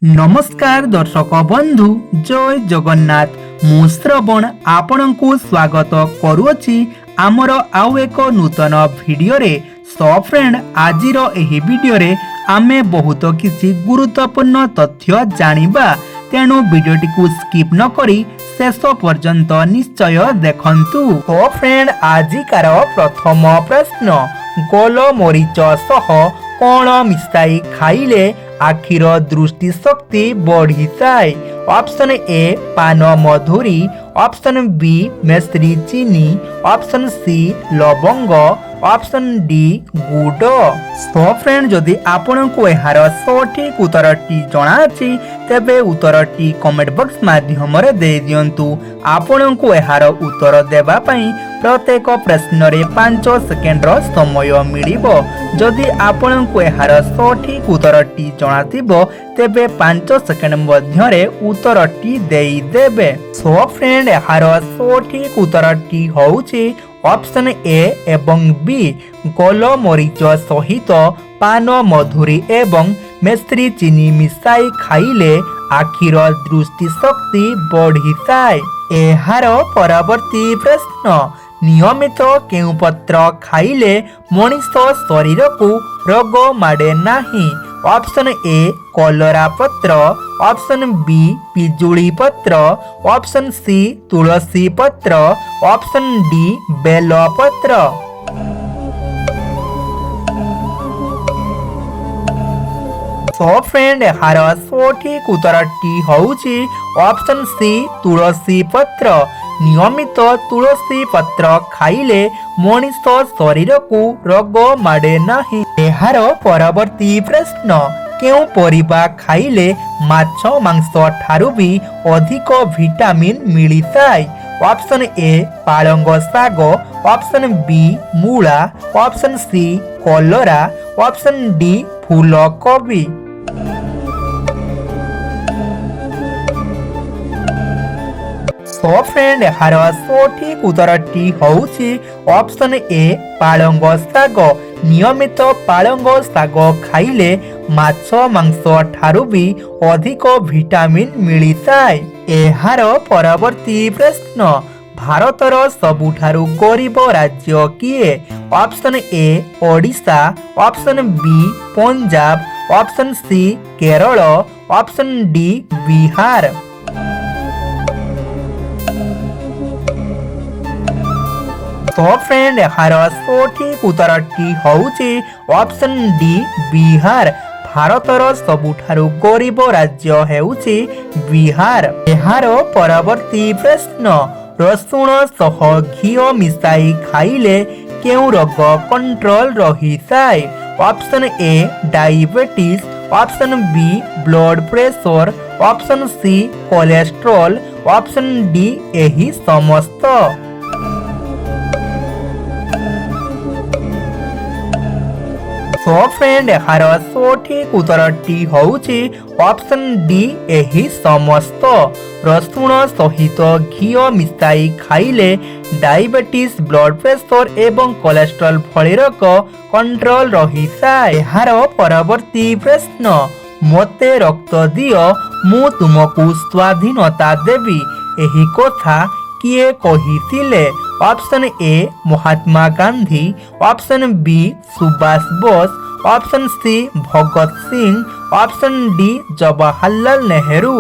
नमस्कार दर्शक बंधु जय जगन्नाथ मु श्रवण आपणଙ୍କୁ स्वागत करूछि आमर आउ एक नूतन भिडियो रे। सो फ्रेंड आजिर एही भिडियो रे आमे बहुत किछि गुरुत्वपूर्ण तथ्य जानिबा, तेणु भिडियोटी को स्किप न करी शेष पर्यंत निश्चय देखंतु। तो फ्रेंड आजिकार प्रथम प्रश्न, गोलमरीच सह कौन मिसाई खाइले आखिर दृष्टि शक्ति बढ़ी जाए? ऑप्शन ए पान मधुरी, ऑप्शन बी मेस्त्री चीनी, ऑप्शन सी लवंग, ऑप्शन डी गुड़। सो फ्रेंड जदि आपण को यार सठिक उत्तरटी जଣା अछि तेबे उत्तरटी कमेंट बॉक्स माध्यम रे दे दियंतु। आपण को यार उत्तर देबा पई प्रत्येक प्रश्न रे 5 सेकेंड रो समय मिलिबो। जदि आपण को यार सठिक उत्तरटी जଣା थिबो तेबे 5 सेकेंड मध्य रे उत्तरटी देई देबे। सो फ्रेंड यार सठिक उत्तरटी होउची ऑप्शन ए एवं बी, गोलमरीच सहित पान मधुरी एवं मेस्त्री चीनी मिसाई खाइले आखिर दृष्टि शक्ति बढ़ी जाए। एहार परवर्ती प्रश्न, नियमित केउ पत्र खाइले मनीष शरीर को रोग माडे नाही? ऑप्शन ए कलरा पत्र, ऑप्शन बी पिजुली पत्र, ऑप्शन सी तुलसी पत्र, ऑप्शन डी बेल पत्र। सो फ्रेंड यार सठिक उत्तरटी होउची ऑप्शन सी तुलसी पत्र। नियमित तुलसी पत्र खाइले मनीष शरीर को रोग माडे नाही। एहार परवर्ती प्रश्न, केउ परिबा खाइले माछ मांस ठारू भी अधिक विटामिन मिली जाए? ऑप्शन ए पालंग साग, ऑप्शन बी मूला, ऑप्शन सी कलरा, ऑप्शन डी फूलकोबी। सो फ्रेंड यार सठिक उत्तरटी होउची ऑप्शन ए पालंग साग। नियमित पालंग साग खाइले माछ मांस ठारू भी अधिक विटामिन मिली जाए। एहार परवर्ती प्रश्न, भारतर सबुठारू गरीब राज्य किए? Option A Odisha, option B Punjab, option C Kerala, option D Bihar. तो फ्रेंड यार सठिक उत्तरटी होउची ऑप्शन डी बिहार। भारतर सबुठारू गरीब राज्य हेउची बिहार। एहार परवर्ती प्रश्न, रसुण सह घी मिसाई खाइले केउ रोग कंट्रोल रही जाए? Option A diabetes, option B blood pressure, option C cholesterol, option D एही समस्त। सो फ्रेंड यार सठिक उत्तरटी होउची ऑप्शन डी एही समस्त। रसुण सहित घी मिसाई खाइले डायबिटीज, ब्लड प्रेशर एवं कोलेस्ट्रॉल भली रोग कंट्रोल रही जाए। एहार परवर्ती प्रश्न, मते रक्त दियो मु तुमको स्वाधीनता देवी एही कथा किए कहिथिले? Option A Mahatma Gandhi, option B Subhash Bose, option C Bhagat Singh, option D Jawaharlal Nehru.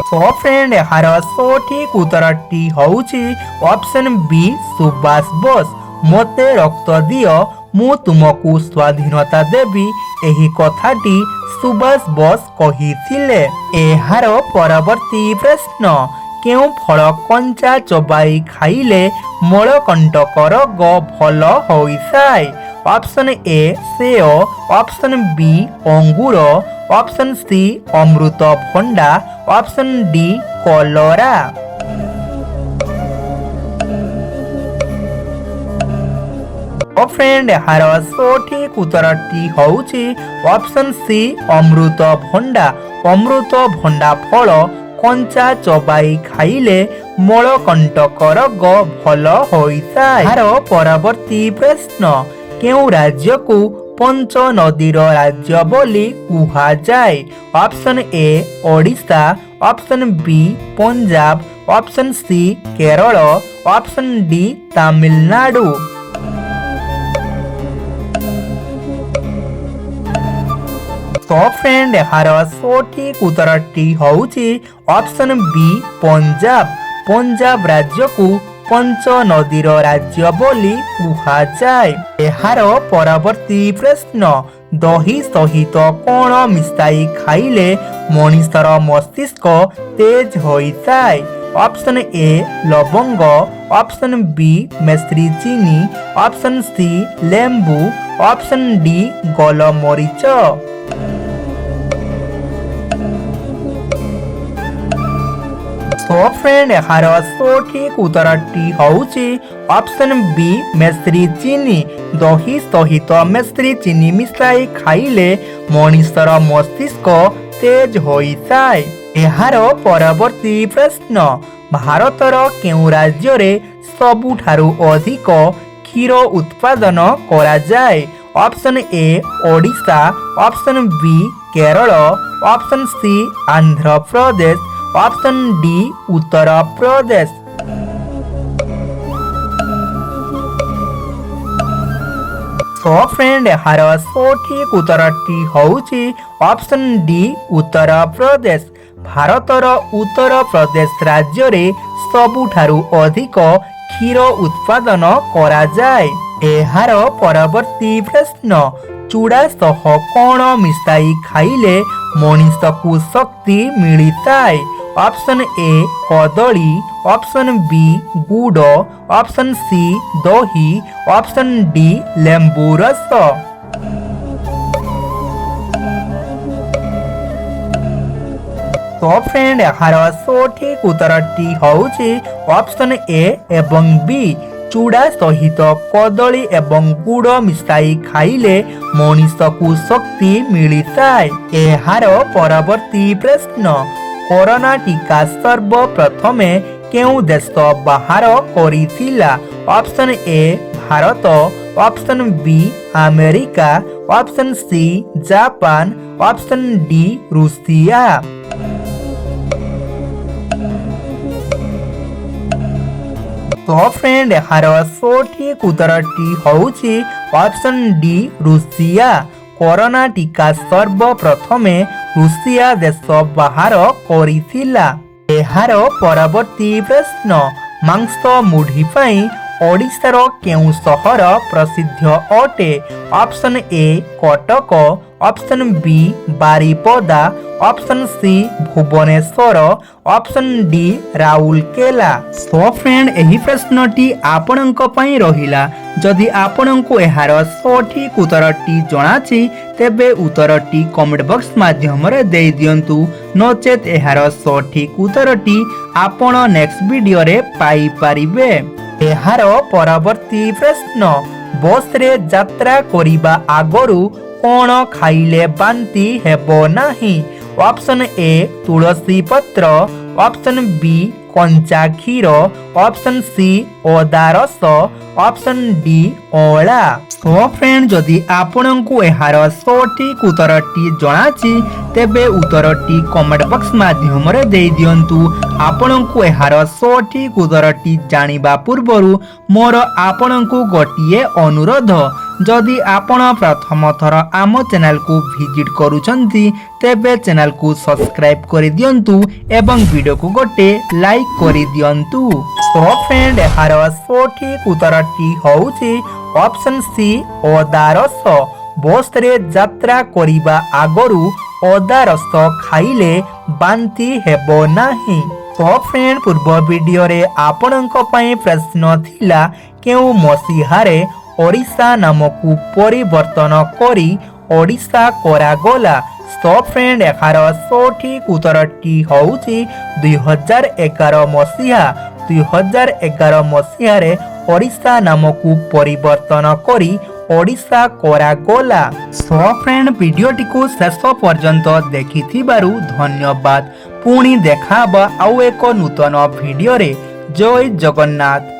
So friend यार सठिक उत्तरटी होउची ऑप्शन बी सुभाष बोस। मते रक्त दियो मु तुमको स्वाधीनता देवी एही कथाटी सुभाष बोस कहिथिले। एहार परवर्ती प्रश्न, केउ फल कंचा चबाई खाइले मलकंटक रोग भल होई जाए? ऑप्शन ए सेव, ऑप्शन बी अंगूर, ऑप्शन सी अमृत भंडा, ऑप्शन डी कलरा। फ्रेंड यार सठिक उत्तरटी होउची ऑप्शन सी अमृत भंडा। अमृत भंडा फल कंचा चबाई खाइले मलकंटक रोग भल होई जाए। यार परवर्ती प्रश्न, केउं राज्य को पंच नदीर राज्य बोली कुहाजाए? Option A Odisha, option B Punjab, option C Kerala, option D Tamil Nadu. तो फ्रेंड यार सठिक उत्तरटी होउची ऑप्शन बी पंजाब। पंजाब राज्य को पंच नदीर राज्य बोली कुहाजाए। एहार परवर्ती प्रश्न, दही सहित कौन मिसाई खाइले मनुष्यर मस्तिष्क तेज होइताए? ऑप्शन ए लवंग, ऑप्शन बी मेस्त्री चीनी, ऑप्शन सी लेंबू, ऑप्शन डी गोलमरीच। तो फ्रेंड यार सठिक उत्तरटी होउची ऑप्शन बी मेस्त्री चीनी। दही सहित मेस्त्री चीनी मिसाई खाइले मनुष्यर मस्तिष्क तेज होइताए। एहार परवर्ती प्रश्न, भारतर केउं राज्य रे सबुठारु अधिक क्षीर उत्पादन करा जाए? Option A Odisha, option B Kerala, option C Andhra Pradesh, option D Uttar Pradesh. तो फ्रेंड यार सठिक उत्तरटी होउची ऑप्शन डी उत्तर प्रदेश। भारतर उत्तर प्रदेश राज्य रे सबुठारु अधिक क्षीर उत्पादन करा जाए। एहार परवर्ती प्रश्न, चूड़ा सह कौन मिसाई खाइले मनुष्य को शक्ति मिलिताए? ऑप्शन ए कदली, ऑप्शन बी गुड़, ऑप्शन सी दही, ऑप्शन डी लेंबू रस। तो फ्रेंड यार सठिक उत्तरटी होउची ऑप्शन ए एवं बी। चूड़ा सहित कदली एवं गुड़ मिसाई खाइले मनुष्य को शक्ति मिलिताए। एहार परवर्ती प्रश्न, कोरोना टीका सर्वप्रथमे केउं देश बाहर करिथिला? Option A Bharat, option B America, option C Japan, option D रूसिया। तो फ्रेंड यार सठिक उत्तरटी होउची ऑप्शन डी रूसिया। कोरोना टीका सर्वप्रथमे रूसिया देश बाहर करिथिला। एहार परवर्ती प्रश्न, मांस मुढ़ी पई ओडिशार केउं सहर प्रसिद्ध अटे? Option A Cuttack, option B Baripada, option C Bhubaneswar, option D Rourkela. So friend एही प्रश्नटी आपणक पई रहिला। जदि आपणको एहार सठिक उत्तरटी जणाछि तेबे उत्तरटी कमेंट बॉक्स माध्यम रे देई दियंतु, नचेत एहार सठिक उत्तरटी आपण नेक्स्ट वीडियो रे पाई परिबे। एहार परवर्ती प्रश्न, बस रे यात्रा करिबा आगरु कोन खाइले बांती हेबो नाही? ऑप्शन ए तुलसी पत्र, ऑप्शन बी कंचा क्षीर, ऑप्शन सी अदा रस, ऑप्शन डी ओला। तो फ्रेंड जदि आपणको एहार सठिक उत्तरटी जणाछि तेबे उत्तरटी कमेंट बॉक्स माध्यम रे देई दियंतु। आपणको एहार सठिक उत्तरटी जानिबा पूर्वरु मोर आपणको गोटिए अनुरोध, जदि आपण प्रथम थर आम चैनल को विजिट करूछंती तेबे चैनल को सब्सक्राइब कर दियंतु एवं वीडियो को गोटे लाइक कर दियंतु। तो फ्रेंड यार सठिक उत्तरटी होउची ऑप्शन सी अदा रस। बस रे यात्रा करिबा आगरु अदा रस खाइले बांती हेबो नाही। तो फ्रेंड पूर्व वीडियो रे आपणक पई प्रश्न थिला केउ मसीहारे ओडिशा नामक परिवर्तन करी ओडिशा करागला? तो फ्रेंड यार सठिक उत्तरटी होउची 2011 मसीहा। 2011 मसीह रे ओडिशा नामक परिवर्तन करी ओडिशा करागला। सो फ्रेंड वीडियोटी को शेष पर्यंत देखिथिबारु धन्यवाद। पुणी देखाबा आउ एक नूतन वीडियो रे। जय जगन्नाथ।